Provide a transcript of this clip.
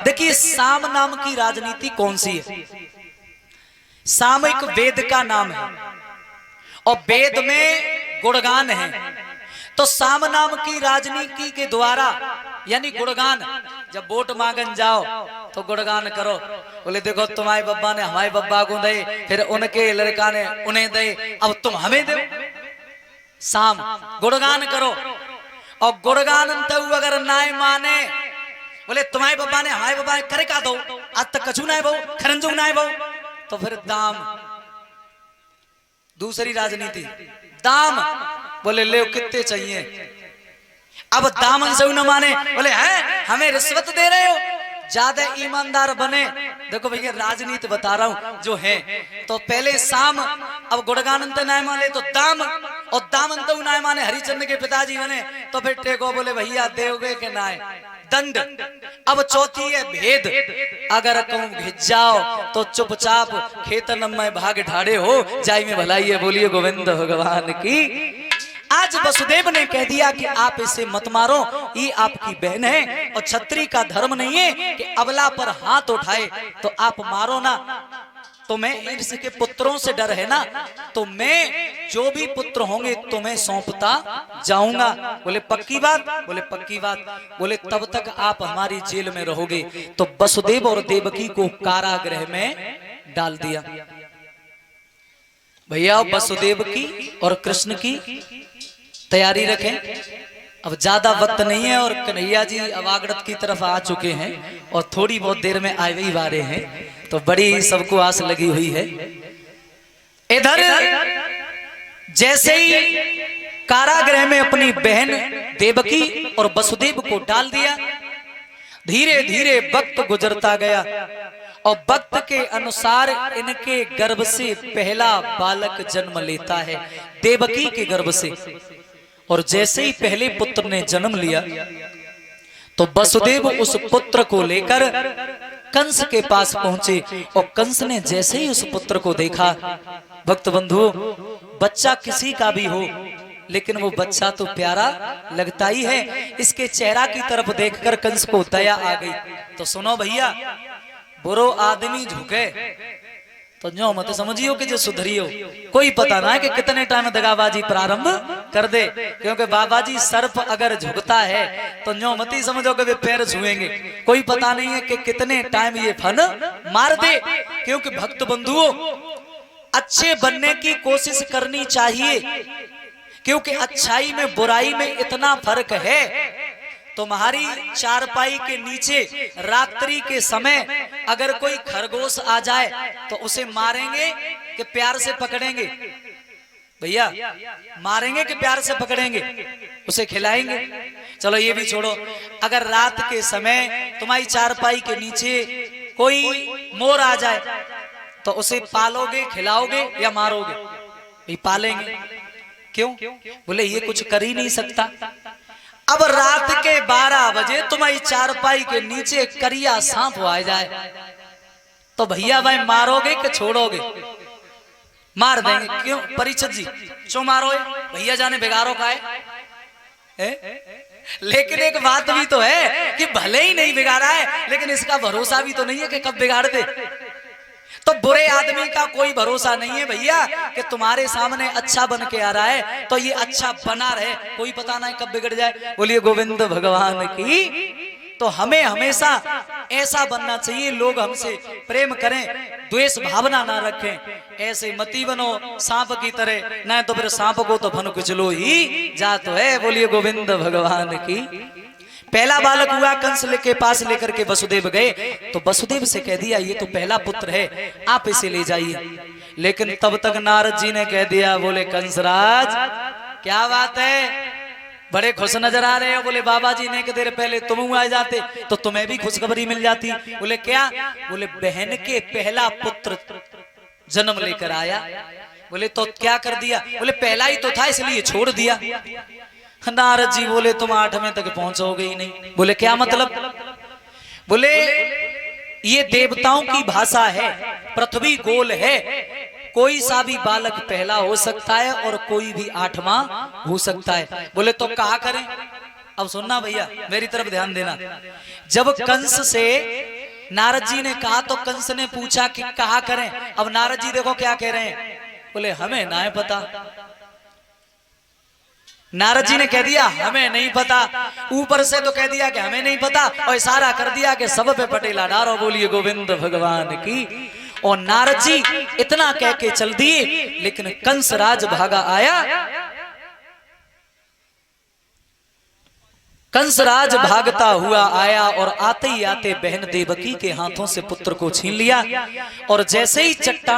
देखिए साम नाम की राजनीति कौन सी है। साम एक वेद का नाम है और वेद में गुणगान है। तो साम नाम की राजनीति के द्वारा यानी गुणगान, जब वोट मांगन जाओ तो गुणगान करो। बोले देखो तुम्हारे बब्बा ने हमारे बब्बा को दे, फिर उनके लड़का ने उन्हें दे, अब तुम हमें दो। साम गुणगान करो। और गुणगान अगर नाय माने, बोले तुम्हारे बब्बा ने हमारे बब्बा ने करे का दो, आज तक कछु ना बहु खरंजू ना बहु, तो फिर दाम। दूसरी राजनीति दाम, बोले ले कितने चाहिए। अब दामन से न माने, बोले है हमें रिश्वत दे रहे हो, ज्यादा ईमानदार बने। देखो भैया राजनीति बता रहा हूं जो है। तो पहले साम, अब गुणगानंत नाय माने तो दाम, और दामंत नाय माने हरिचंद्र के पिताजी बने तो फिर टेको, बोले भैया देओगे के नाय दंड। अब चौथी है भेद, अगर कहूं घिस जाओ तो चुपचाप खेतन में भाग ढाड़े हो जाई में भलाई है। बोलिए गोविंद भगवान की। आज वसुदेव ने कह दिया कि आप इसे मत मारो, ये आपकी बहन है और क्षत्रिय का धर्म नहीं है कि अबला पर हाथ उठाए, तो आप मारो ना। तो मैं ईर्ष्या के पुत्रों से डर है ना, तो मैं जो भी पुत्र होंगे तुम्हें सौंपता जाऊंगा। बोले पक्की बात, बोले पक्की बात। बोले तब तक आप हमारी जेल में रहोगे। तो वसुदेव और देवकी को कारागृह में डाल दिया। भैया वसुदेव की और कृष्ण की तैयारी रखें, अब ज्यादा वक्त नहीं है और कन्हैया जी अवागढ़ की तरफ आ चुके हैं और थोड़ी बहुत देर में आए ही वाले हैं, तो बड़ी सबको आस लगी हुई है। इधर जैसे ही कारागृह में अपनी बहन देवकी और वसुदेव को डाल दिया, धीरे धीरे वक्त गुजरता गया और वक्त के अनुसार इनके गर्भ से पहला बालक जन्म लेता है, देवकी के गर्भ से। और जैसे ही पहले पुत्र ने जन्म लिया तो वसुदेव उस पुत्र को लेकर कंस के पास पहुंचे। और कंस ने जैसे ही उस पुत्र को देखा, भक्त बंधु बच्चा किसी का भी हो लेकिन वो बच्चा तो प्यारा लगता ही है। इसके चेहरा की तरफ देखकर कंस को दया आ गई। तो सुनो भैया, बुरो आदमी झुके तो जो मत समझियो कि जो सुधरियो, कोई पता ना है कि कितने टाइम दगाबाजी प्रारंभ कर दे। क्योंकि बाबा जी सर्प अगर झुकता है तो जो मत ही समझो कि वे पैर छुएंगे, कोई पता नहीं है कि कितने टाइम ये फन मार दे। क्योंकि भक्त बंधुओं अच्छे बनने की कोशिश करनी चाहिए, क्योंकि अच्छाई में बुराई में इतना फर्क है। तुम्हारी चारपाई के नीचे रात्रि के समय अगर कोई खरगोश आ जाए तो उसे मारेंगे कि प्यार से पकड़ेंगे? भैया मारेंगे कि प्यार से पकड़ेंगे? उसे खिलाएंगे। चलो ये भी छोड़ो, अगर रात के समय तुम्हारी चारपाई के नीचे कोई मोर आ जाए तो उसे पालोगे, खिलाओगे या मारोगे? भाई पालेंगे। क्यों? बोले ये कुछ कर ही नहीं सकता। अब रात के 12 बजे तुम्हारी चारपाई के नीचे करिया सांप आ जाए तो भैया भाई मारोगे कि छोड़ोगे? मार देंगे। क्यों परीक्षित जी क्यों मारोगे? भैया जाने बिगाड़ो का है? लेकिन एक बात भी तो है कि भले ही नहीं बिगाड़ा है लेकिन इसका भरोसा भी तो नहीं है कि कब बिगाड़ दे। तो बुरे आदमी का कोई भरोसा नहीं है भैया कि तुम्हारे सामने अच्छा बन के आ रहा है तो ये अच्छा बना रहे, कोई पता नहीं कब बिगड़ जाए। बोलिए गोविंद भगवान की। तो हमें हमेशा ऐसा बनना चाहिए, लोग हमसे प्रेम करें, द्वेष भावना ना रखें। ऐसे मती बनो सांप की तरह, न तो फिर सांप को तो फन कुचलो ही जा तो है। बोलिए गोविंद भगवान की। पहला बालक हुआ, कंस के पास लेकर के वसुदेव गए तो वसुदेव से कह दिया ये तो पहला पुत्र है, आप इसे ले जाइए। लेकिन तब तक नारद जी ने कह दिया, बोले कंसराज क्या बात है, बड़े खुश नजर आ रहे हो। बोले बाबा जी ने कि देर पहले तुम आ जाते तो तुम्हें भी खुशखबरी मिल जाती। बोले क्या? बोले बहन के पहला पुत्र जन्म लेकर आया। बोले तो क्या कर दिया? बोले पहला ही तो था इसलिए छोड़ दिया। नारद जी बोले तुम 8वें तक पहुंचोगे ही नहीं। बोले क्या मतलब? बोले ये देवताओं की भाषा है, पृथ्वी गोल है, कोई सा भी बालक पहला हो सकता है और कोई भी 8वां हो सकता है। बोले तो कहा करें? अब सुनना भैया, मेरी तरफ ध्यान देना। जब कंस से नारद जी ने कहा तो कंस ने पूछा कि कहा करें। अब नारद जी देखो क्या कह रहे हैं, बोले हमें ना है पता। नारद जी ने कह दिया हमें नहीं पता, ऊपर से तो कह दिया कि हमें नहीं पता, और इशारा कर दिया कि सब पे पटेला डारो, बोलिए गोविंद भगवान की। और नारद जी इतना कह के चल दिए, लेकिन कंस राज भागा आया। कंसराज भागता हुआ आया और आते ही आते बहन देवकी के हाथों से पुत्र को छीन लिया, और जैसे ही चट्टान